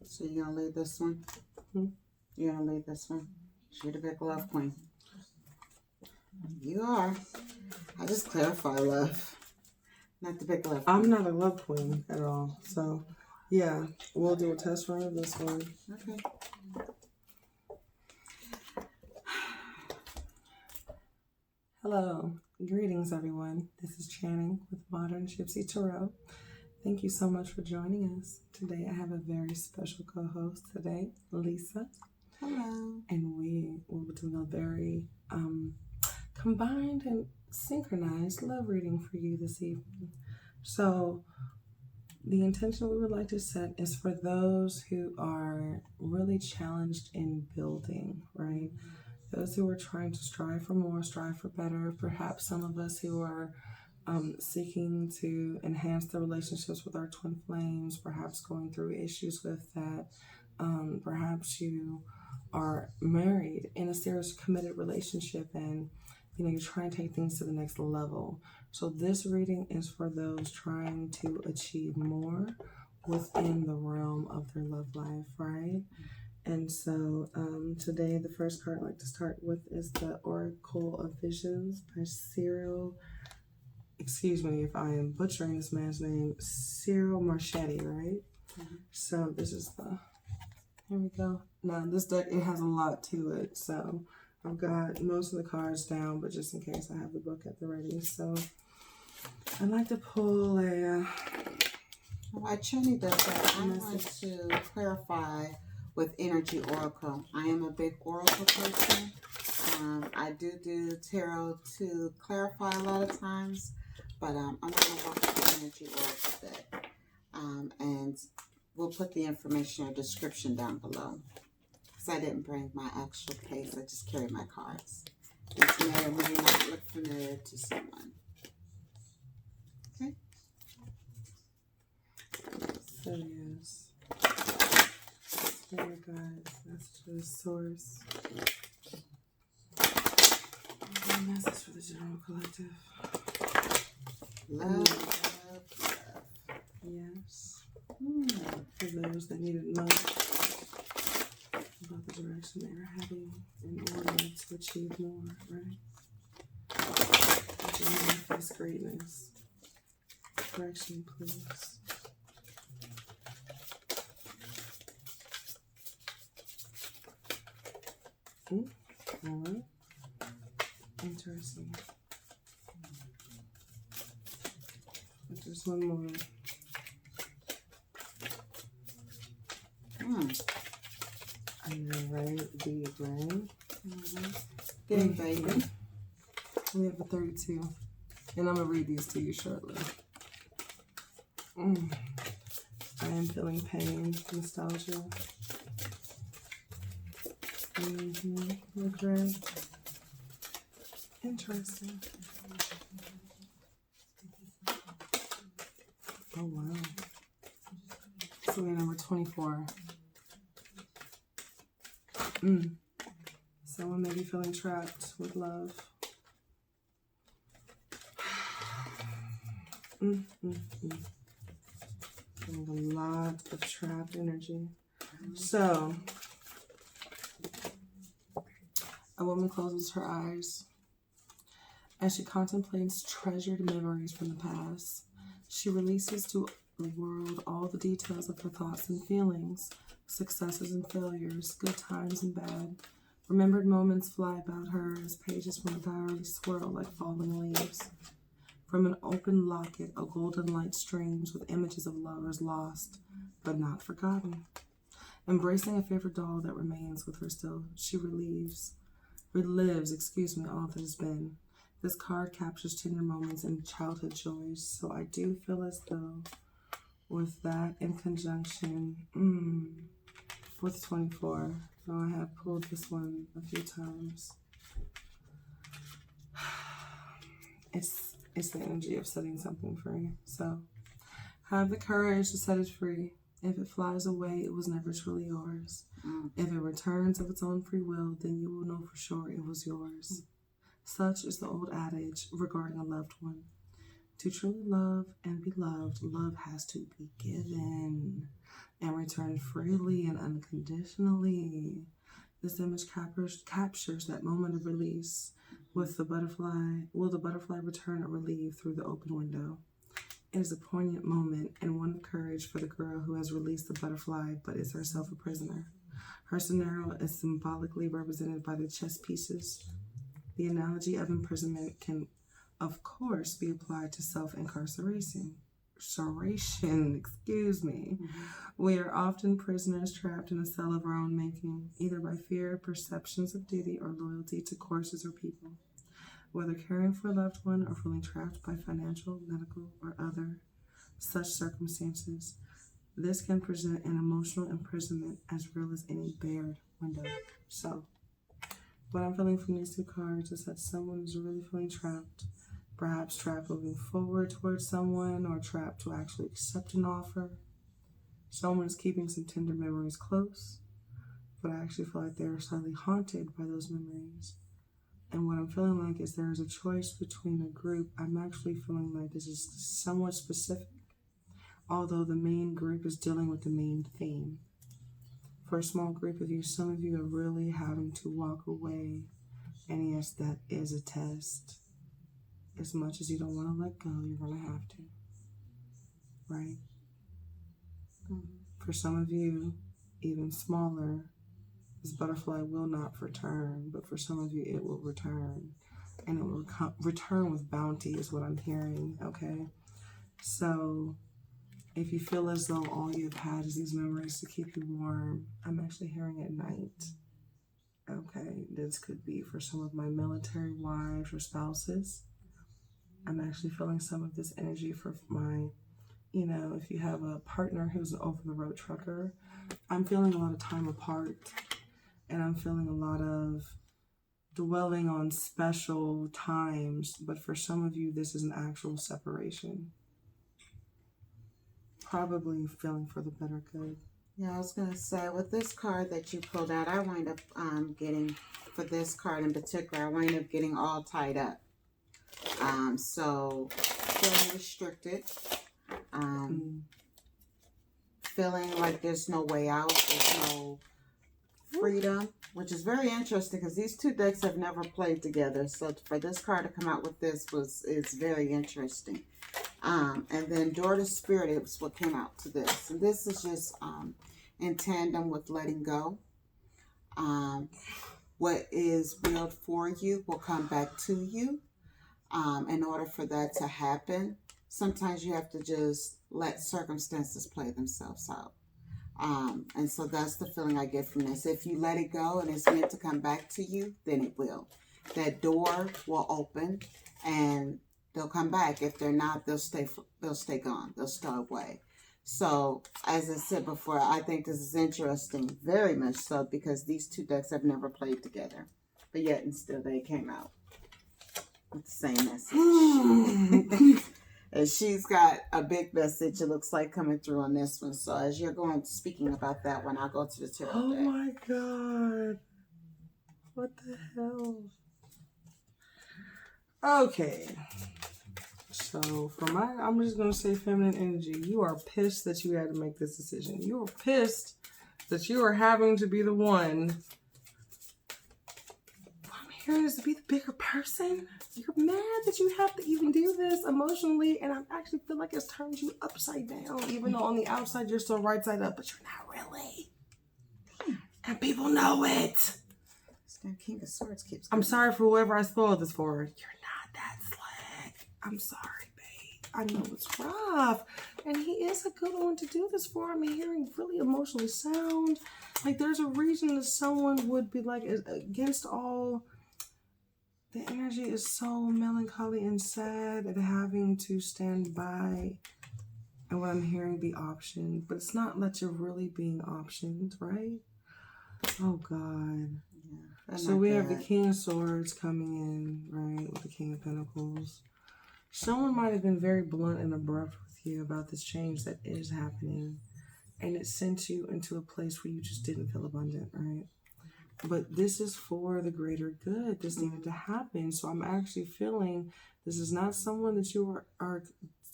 So you're going to lead this one? You're going to lead this one? You're the big love queen. You are. I just clarify love. Not the big love queen. I'm not a love queen at all. So, yeah, we'll do a test run of this one. Okay. Hello. Greetings, everyone. This is Channing with Modern Gypsy Tarot. Thank you so much for joining us. Today I have a very special co-host today, Lisa. Hello. And we will be doing a very combined and synchronized love reading for you this evening. So the intention we would like to set is for those who are really challenged in building, right? Those who are trying to strive for more, strive for better. Perhaps some of us who are seeking to enhance the relationships with our twin flames, perhaps going through issues with that. Perhaps you are married in a serious committed relationship and you're trying to take things to the next level. So this reading is for those trying to achieve more within the realm of their love life, right? And so today the first card I'd like to start with is the Oracle of Visions by Cyril. Excuse me if I am butchering this man's name, Cyril Marchetti, right? So this is here we go. Now this deck, it has a lot to it. So I've got most of the cards down, but just in case I have the book at the ready. So I'd like to pull a... While Chenny does that, I want to clarify with Energy Oracle. I am a big Oracle person. I do tarot to clarify a lot of times, but I'm going to walk with the Energy Oracle deck. And we'll put the information or description down below. Because I didn't bring my actual case, I just carry my cards. This may or may not look familiar to someone. Okay? So yes. There, guys. That's just source. A message for the general collective. Love. Yes. For those that need to know about the direction they are heading in order to achieve more, right? To manifest greatness. Direction, please. All right. Interesting. But just one more. I know, right? Deep, right? Getting baby. We have a 32. And I'm going to read these to you shortly. I am feeling pain, nostalgia. Regret. Interesting. Oh, wow. So we're number 24. Someone may be feeling trapped with love. There's a lot of trapped energy. So, a woman closes her eyes as she contemplates treasured memories from the past. She releases to the world all the details of her thoughts and feelings, successes and failures, good times and bad. Remembered moments fly about her as pages from a diary swirl like falling leaves. From an open locket, a golden light streams with images of lovers lost, but not forgotten. Embracing a favorite doll that remains with her still, she relives, all that has been. This card captures tender moments and childhood joys, so I do feel as though with that in conjunction with 24, now I have pulled this one a few times. It's the energy of setting something free. So have the courage to set it free. If it flies away, it was never truly yours. If it returns of its own free will, then you will know for sure it was yours. Such is the old adage regarding a loved one. To truly love and be loved, love has to be given. And return freely and unconditionally. This image captures that moment of release. With the butterfly, will the butterfly return or leave through the open window? It is a poignant moment and one of courage for the girl who has released the butterfly but is herself a prisoner. Her scenario is symbolically represented by the chess pieces. The analogy of imprisonment can, of course, be applied to self-incarceration. We are often prisoners trapped in a cell of our own making, either by fear, perceptions of duty, or loyalty to courses or people. Whether caring for a loved one or feeling trapped by financial, medical, or other such circumstances, this can present an emotional imprisonment as real as any bared window. So, what I'm feeling from these two cards is that someone is really feeling trapped. Perhaps trapped moving forward towards someone, or trapped to actually accept an offer. Someone is keeping some tender memories close, but I actually feel like they're slightly haunted by those memories. And what I'm feeling like is there is a choice between a group. I'm actually feeling like this is somewhat specific, although the main group is dealing with the main theme. For a small group of you, some of you are really having to walk away, and yes, that is a test. As much as you don't want to let go, you're going to have to. Right? For some of you, even smaller, this butterfly will not return, but for some of you, it will return. And it will return with bounty is what I'm hearing, okay? So, if you feel as though all you've had is these memories to keep you warm, I'm actually hearing at night. Okay, this could be for some of my military wives or spouses. I'm actually feeling some of this energy for my, if you have a partner who's an over-the-road trucker, I'm feeling a lot of time apart, and I'm feeling a lot of dwelling on special times, but for some of you, this is an actual separation. Probably feeling for the better good. Yeah, I was going to say, with this card that you pulled out, I wind up getting, for this card in particular, I wind up getting all tied up. So feeling restricted, feeling like there's no way out, there's no freedom, which is very interesting because these two decks have never played together. So for this card to come out with this is very interesting. And then Door to Spirit is what came out to this. And this is just in tandem with letting go. What is willed for you will come back to you. In order for that to happen, sometimes you have to just let circumstances play themselves out. And so that's the feeling I get from this. If you let it go and it's meant to come back to you, then it will. That door will open and they'll come back. If they're not, they'll stay gone. They'll stay away. So, as I said before, I think this is interesting, very much so, because these two decks have never played together. But yet and still they came out with the same message. And she's got a big message, it looks like, coming through on this one. So as you're speaking about that one, I'll go to the tarot deck. Oh my God. What the hell? Okay. So I'm just going to say feminine energy. You are pissed that you had to make this decision. You are pissed that you are having to be the one. What I'm hearing is to be the bigger person. You're mad that you have to even do this emotionally, and I actually feel like it's turned you upside down, even though on the outside you're still right side up, but you're not really. And people know it. This damn King of Swords keeps I'm sorry for whoever I spoiled this for. You're not that slick. I'm sorry, babe. I know it's rough. And he is a good one to do this for. I'm hearing really emotionally sound. Like there's a reason that someone would be like against all. The energy is so melancholy and sad at having to stand by and what I'm hearing be optioned. But it's not that you're really being optioned, right? Oh, God. Yeah, so we have the King of Swords coming in, right, with the King of Pentacles. Someone might have been very blunt and abrupt with you about this change that is happening. And it sent you into a place where you just didn't feel abundant, right? But this is for the greater good. This needed to happen. So I'm actually feeling this is not someone that you are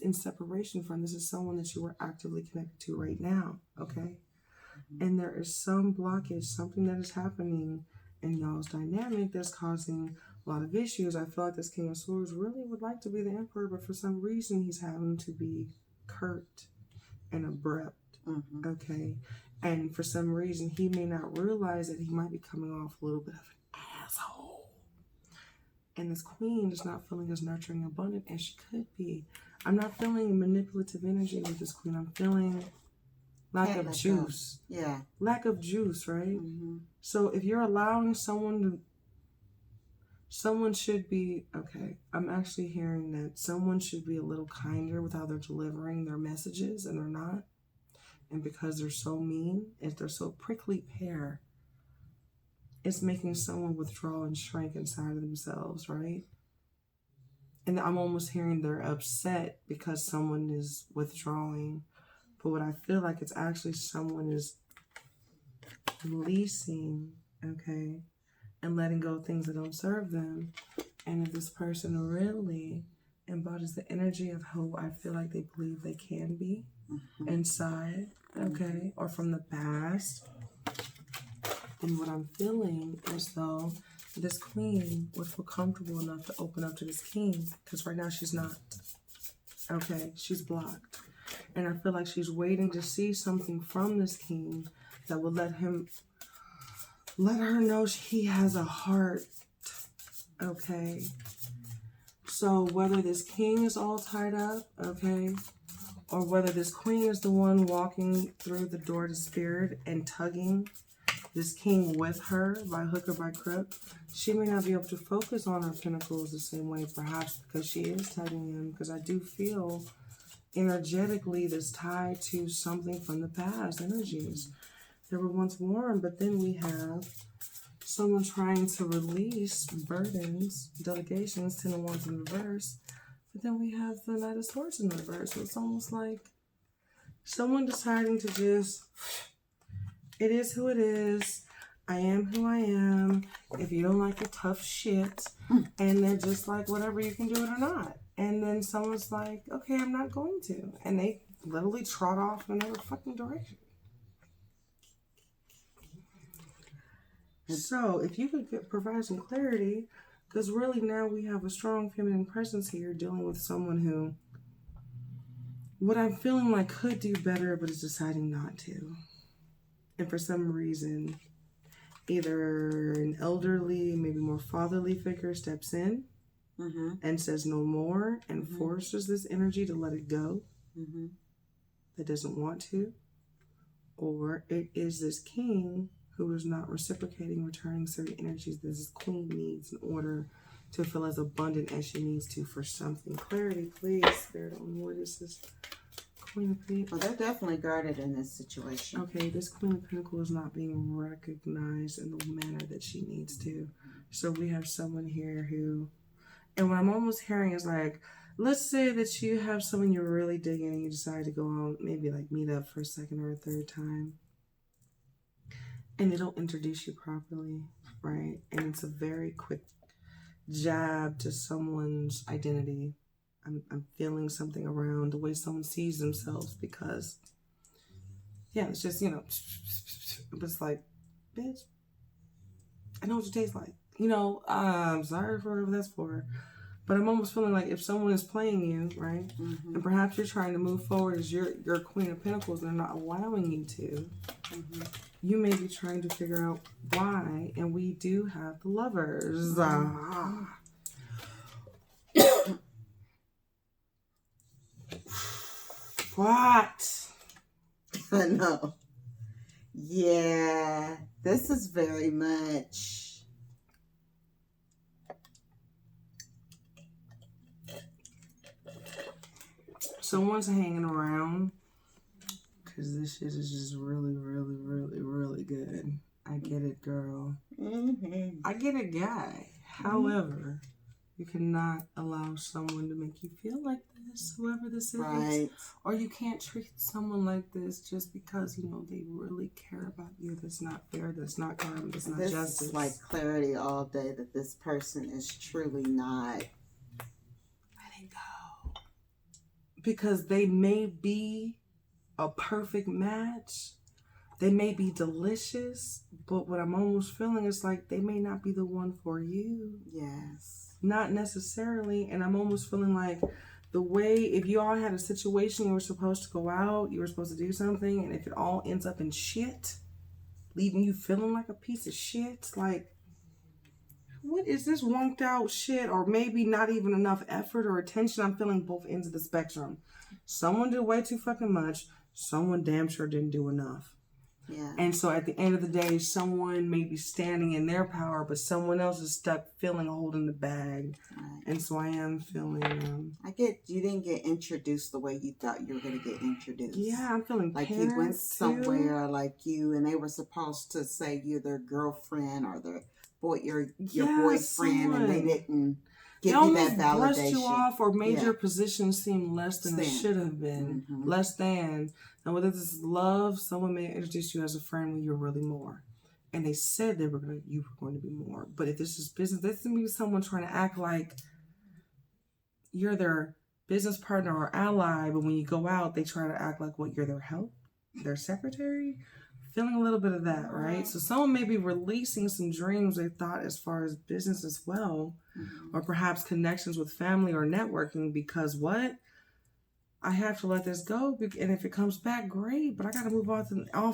in separation from. This is someone that you are actively connected to right now. Okay. And there is some blockage, something that is happening in y'all's dynamic that's causing a lot of issues. I feel like this King of Swords really would like to be the Emperor, but for some reason he's having to be curt and abrupt. Okay. And for some reason he may not realize that he might be coming off a little bit of an asshole. And this Queen is not feeling as nurturing and abundant as she could be. I'm not feeling manipulative energy with this Queen. I'm feeling lack of juice. Yeah. Lack of juice, right? So if you're allowing someone should be, okay, I'm actually hearing that someone should be a little kinder with how they're delivering their messages, and they're not. And because they're so mean, if they're so prickly pear, it's making someone withdraw and shrink inside of themselves, right? And I'm almost hearing they're upset because someone is withdrawing. But what I feel like it's actually someone is releasing, okay, and letting go of things that don't serve them. And if this person really embodies the energy of who I feel like they believe they can be inside, okay, or from the past, then what I'm feeling is though this Queen would feel comfortable enough to open up to this King, because right now she's not, okay, she's blocked. And I feel like she's waiting to see something from this King that will let her know he has a heart, okay? So whether this King is all tied up, okay, or whether this Queen is the one walking through the door to Spirit and tugging this King with her by hook or by crook, she may not be able to focus on her pentacles the same way, perhaps because she is tugging him, because I do feel energetically this tied to something from the past energies. They were once warm, but then we have someone trying to release burdens, delegations, 10 of Wands in reverse. But then we have the Knight of Swords in reverse. So it's almost like someone deciding to just, it is who it is. I am who I am. If you don't like the tough shit, and they're just like, whatever, you can do it or not. And then someone's like, okay, I'm not going to. And they literally trot off in another fucking direction. So if you could provide some clarity, because really now we have a strong feminine presence here dealing with someone who, what I'm feeling like could do better, but is deciding not to. And for some reason, either an elderly, maybe more fatherly figure steps in and says no more and forces this energy to let it go that doesn't want to. Or it is this King who is not reciprocating, returning certain energies that this Queen needs in order to feel as abundant as she needs to for something. Clarity, please, Spirit, on what is this Queen of Pentacles? Well, they're definitely guarded in this situation. Okay, this Queen of Pentacles is not being recognized in the manner that she needs to. So we have someone here who, and what I'm almost hearing is like, let's say that you have someone you're really digging and you decide to go on, maybe like meet up for a second or a third time. And they don't introduce you properly, right? And it's a very quick jab to someone's identity. I'm feeling something around the way someone sees themselves because, yeah, it's just, you know, it's like, bitch, I know what you taste like. You know, I'm sorry for whatever that's for. But I'm almost feeling like if someone is playing you, right, and perhaps you're trying to move forward as your Queen of Pentacles and they're not allowing you to, you may be trying to figure out why. And we do have the Lovers. What? I know. Yeah, this is very much. Someone's hanging around because this shit is just really, really, really, really good. I get it, girl. I get it, guy. However, you cannot allow someone to make you feel like this, whoever this is. Right. Or you can't treat someone like this just because, you know, they really care about you. That's not fair. That's not karma. That's not justice. This is like clarity all day that this person is truly not letting go. Because they may be a perfect match, They may be delicious, but what I'm almost feeling is like they may not be the one for you. Yes. Not necessarily. And I'm almost feeling like the way, if you all had a situation, you were supposed to go out, you were supposed to do something, and if it all ends up in shit, leaving you feeling like a piece of shit, like, what is this wonked out shit? Or maybe not even enough effort or attention. I'm feeling both ends of the spectrum. Someone did way too fucking much. Someone damn sure didn't do enough. Yeah. And so at the end of the day, someone may be standing in their power, but someone else is stuck feeling holding the bag. Right. And so I am feeling... I get you didn't get introduced the way you thought you were going to get introduced. Yeah, I'm feeling like you went somewhere like you, and they were supposed to say you're their girlfriend or their your boyfriend, and they didn't give you that validation. Brushed you off or made your position seem less than it should have been. Mm-hmm. Less than. And whether this is love, someone may introduce you as a friend when you're really more. And they said you were going to be more. But if this is business, this may be someone trying to act like you're their business partner or ally, but when you go out, they try to act like you're their help, their secretary. Feeling a little bit of that, right? So someone may be releasing some dreams they thought as far as business as well, or perhaps connections with family or networking, because what? I have to let this go, and if it comes back, great, but I got to move off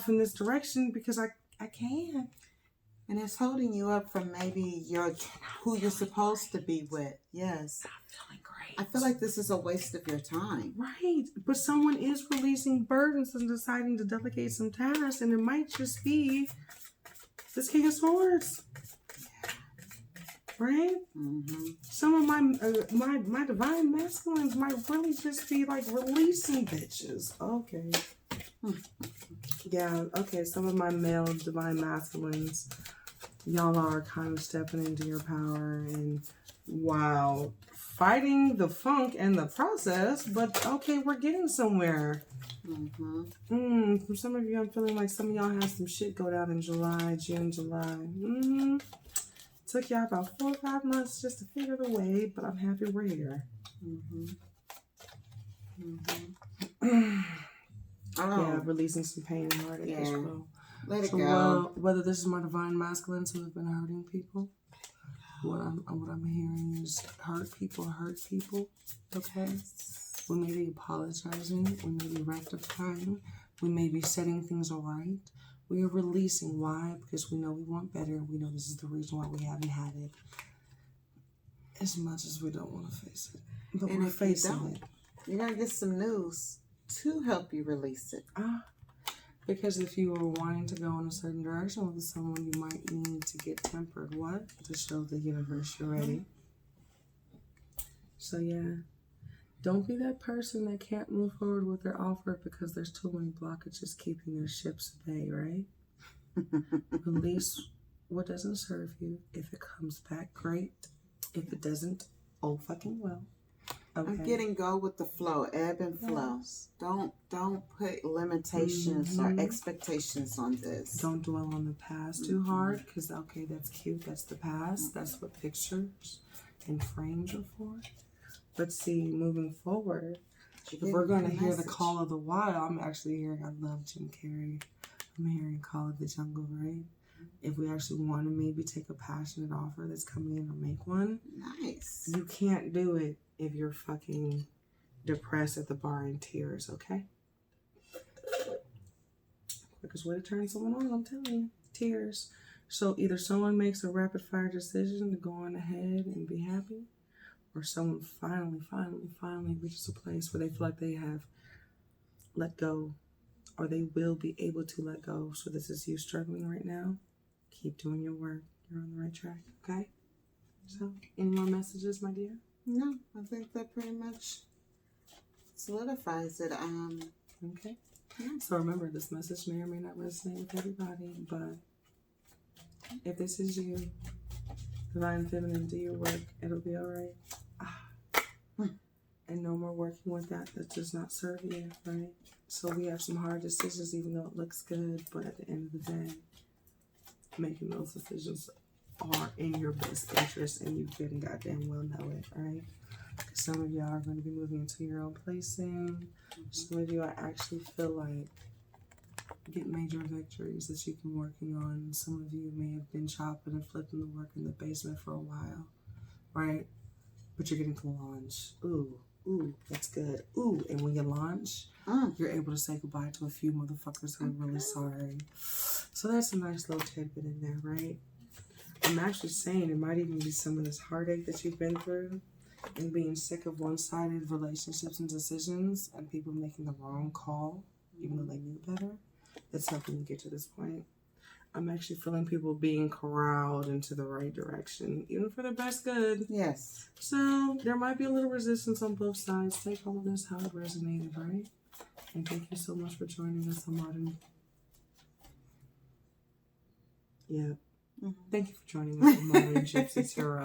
in this direction because I can. And it's holding you up from maybe who you're supposed to be with. Yes. I'm feeling great. I feel like this is a waste of your time. Right. But someone is releasing burdens and deciding to delegate some tasks, and it might just be this King of Swords. Right? Mm-hmm. Some of my divine masculines might really just be like releasing bitches. Okay. Yeah, okay. Some of my male divine masculines, y'all are kind of stepping into your power and wow, fighting the funk and the process, but okay, we're getting somewhere. For some of you, I'm feeling like some of y'all have some shit go down in June, July. Took y'all about 4 or 5 months just to figure the way, but I'm happy we're here. Yeah, releasing some pain and heartache as well. Let it go. Well, whether this is my divine masculines who have been hurting people, what I'm hearing is hurt people. Okay, we may be apologizing, we may be rectifying, we may be setting things right. We are releasing. Why? Because we know we want better. We know this is the reason why we haven't had it. As much as we don't want to face it. But we're facing it. You're going to get some news to help you release it. Because if you were wanting to go in a certain direction with someone, you might need to get tempered. What? To show the universe you're ready. So yeah. Don't be that person that can't move forward with their offer because there's too many blockages keeping their ships at bay, right? Release what doesn't serve you. If it comes back, great. If it doesn't, oh fucking well. Okay. I'm getting go with the flow, ebb and flow. Yes. Don't put limitations or expectations on this. Don't dwell on the past too hard because, okay, that's cute. That's the past. That's what pictures and frames are for. But see, moving forward, if we're going to hear the call of the wild, I'm actually hearing, I love Jim Carrey. I'm hearing Call of the Jungle, right? If we actually want to maybe take a passionate offer that's coming in or make one. Nice. You can't do it if you're fucking depressed at the bar in tears, okay? Quickest way to turn someone on, I'm telling you. Tears. So either someone makes a rapid fire decision to go on ahead and be happy, or someone finally reaches a place where they feel like they have let go, or they will be able to let go. So this is you struggling right now. Keep doing your work. You're on the right track, okay? So, any more messages, my dear? No, I think that pretty much solidifies it. Okay. Yeah. So remember, this message may or may not resonate with everybody, but if this is you, divine feminine, do your work. It'll be all right. And no more working with that does not serve you, right? So we have some hard decisions, even though it looks good, but at the end of the day, making those decisions are in your best interest, and you can goddamn well know it, right? Some of y'all are going to be moving into your own place soon. Some of you, I actually feel like get major victories that you've been working on. Some of you may have been chopping and flipping the work in the basement for a while, right? But you're getting to launch. Ooh, that's good. Ooh, and when you launch, you're able to say goodbye to a few motherfuckers who are really sorry. So that's a nice little tidbit in there, right? I'm actually saying it might even be some of this heartache that you've been through and being sick of one-sided relationships and decisions and people making the wrong call, even though they knew better. That's helping you get to this point. I'm actually feeling people being corralled into the right direction, even for their best good. Yes. So there might be a little resistance on both sides. Take all of this how it resonated, right? And thank you so much for joining us on Modern. Yeah. Thank you for joining us on Modern Gypsy Tarot.